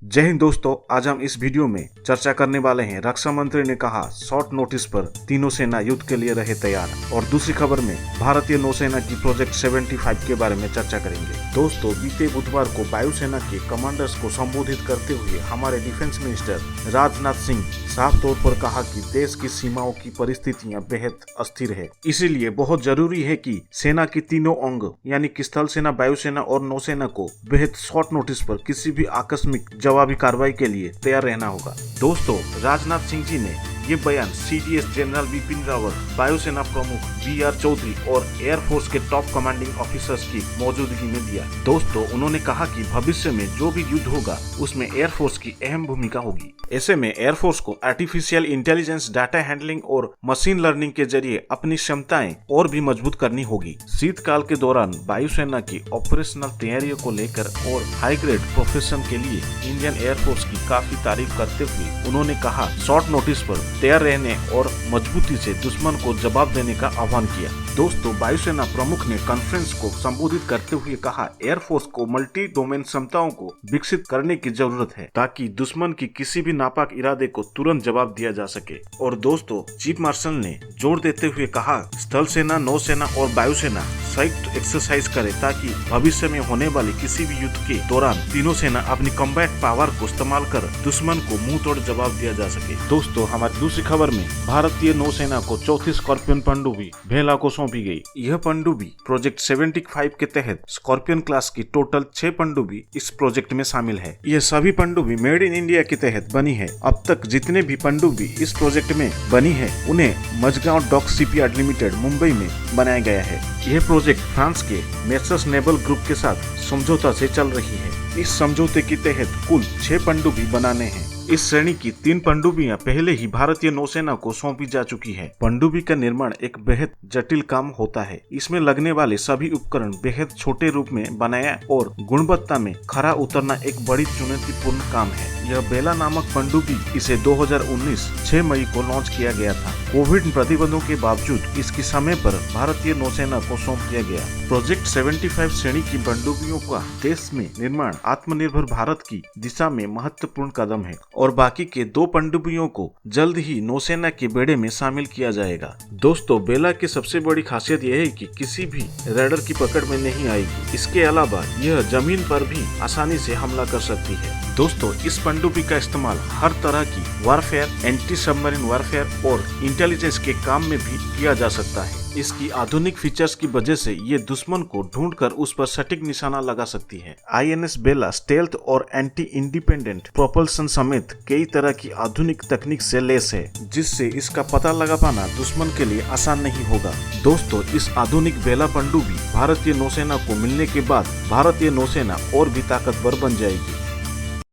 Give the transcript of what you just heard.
जय हिंद दोस्तों, आज हम इस वीडियो में चर्चा करने वाले हैं। रक्षा मंत्री ने कहा शॉर्ट नोटिस पर तीनों सेना युद्ध के लिए रहे तैयार। और दूसरी खबर में भारतीय नौसेना की प्रोजेक्ट 75 के बारे में चर्चा करेंगे। दोस्तों, बीते बुधवार को वायुसेना के कमांडर्स को संबोधित करते हुए हमारे डिफेंस मिनिस्टर राजनाथ सिंह साफ तौर पर कहा कि देश की सीमाओं की परिस्थितियां बेहद अस्थिर है, इसीलिए बहुत जरूरी है कि सेना की तीनों अंग यानी कि स्थल सेना, वायुसेना और नौसेना को बेहद शॉर्ट नोटिस पर किसी भी आकस्मिक जवाबी कार्रवाई के लिए तैयार रहना होगा। दोस्तों, राजनाथ सिंह जी ने ये बयान सीडीएस जनरल बिपिन रावत, वायुसेना प्रमुख BR चौधरी और एयरफोर्स के टॉप कमांडिंग ऑफिसर्स की मौजूदगी में दिया। दोस्तों, उन्होंने कहा कि भविष्य में जो भी युद्ध होगा उसमें एयरफोर्स की अहम भूमिका होगी। ऐसे में एयरफोर्स को आर्टिफिशियल इंटेलिजेंस, डाटा हैंडलिंग और मशीन लर्निंग के जरिए अपनी क्षमताएं और भी मजबूत करनी होगी। शीतकाल के दौरान वायुसेना की ऑपरेशनल तैयारियों को लेकर और हाई ग्रेड प्रोफेशन के लिए इंडियन एयरफोर्स की काफी तारीफ करते हुए उन्होंने कहा शॉर्ट नोटिस पर तैयार रहने और मजबूती से दुश्मन को जवाब देने का आह्वान किया। दोस्तों, वायुसेना प्रमुख ने कॉन्फ्रेंस को संबोधित करते हुए कहा एयरफोर्स को मल्टी डोमेन क्षमताओं को विकसित करने की जरूरत है ताकि दुश्मन की किसी भी नापाक इरादे को तुरंत जवाब दिया जा सके। और दोस्तों, चीफ मार्शल ने जोर देते हुए कहा स्थल सेना, नौसेना और वायुसेना संयुक्त एक्सरसाइज करे ताकि भविष्य में होने वाले किसी भी युद्ध के दौरान तीनों सेना अपनी कॉम्बैट पावर को इस्तेमाल कर दुश्मन को मुंह तोड़ जवाब दिया जा सके। दोस्तों, हमारी दूसरी खबर में भारतीय नौसेना को चौथी स्कॉर्पियन पनडुब्बी भेला को सौंपी गई। यह पनडुब्बी प्रोजेक्ट 75 के तहत स्कॉर्पियन क्लास की टोटल 6 पनडुब्बी इस प्रोजेक्ट में शामिल है। यह सभी पनडुब्बी मेड इन इंडिया के तहत बनी है। अब तक जितने भी पनडुब्बी इस प्रोजेक्ट में बनी है उन्हें Mazagon dock shipyard limited Mumbai में बनाया गया है। यह प्रोजेक्ट फ्रांस के मेसर्स नेवल ग्रुप के साथ समझौता से चल रही है। इस समझौते के तहत कुल 6 पनडुब्बी बनाने हैं। इस श्रेणी की 3 पनडुब्बियां पहले ही भारतीय नौसेना को सौंपी जा चुकी है। पनडुब्बी का निर्माण एक बेहद जटिल काम होता है। इसमें लगने वाले सभी उपकरण बेहद छोटे रूप में बनाया और गुणवत्ता में खरा उतरना एक बड़ी चुनौतीपूर्ण काम है। यह बेला नामक पनडुब्बी इसे 2019 6 मई को लॉन्च किया गया था। कोविड प्रतिबंधों के बावजूद इसकी समय पर भारतीय नौसेना को सौंप दिया गया। प्रोजेक्ट 75 श्रेणी की पनडुब्बियों का देश में निर्माण आत्मनिर्भर भारत की दिशा में महत्वपूर्ण कदम है और बाकी के 2 पनडुब्बियों को जल्द ही नौसेना के बेड़े में शामिल किया जाएगा। दोस्तों, बेला की सबसे बड़ी खासियत यह है कि किसी भी रेडर की पकड़ में नहीं आएगी। इसके अलावा यह जमीन पर भी आसानी से हमला कर सकती है। दोस्तों, इस पनडुब्बी का इस्तेमाल हर तरह की वारफेयर, एंटी सबमरीन वारफेयर और इंटेलिजेंस के काम में भी किया जा सकता है। इसकी आधुनिक फीचर्स की वजह से ये दुश्मन को ढूंढकर उस पर सटीक निशाना लगा सकती है। INS बेला स्टेल्थ और एंटी इंडिपेंडेंट प्रोपल्शन समेत कई तरह की आधुनिक तकनीक से लैस है, जिससे इसका पता लगा पाना दुश्मन के लिए आसान नहीं होगा। दोस्तों, इस आधुनिक बेला पनडुब्बी भारतीय नौसेना को मिलने के बाद भारतीय नौसेना और भी ताकतवर बन जाएगी।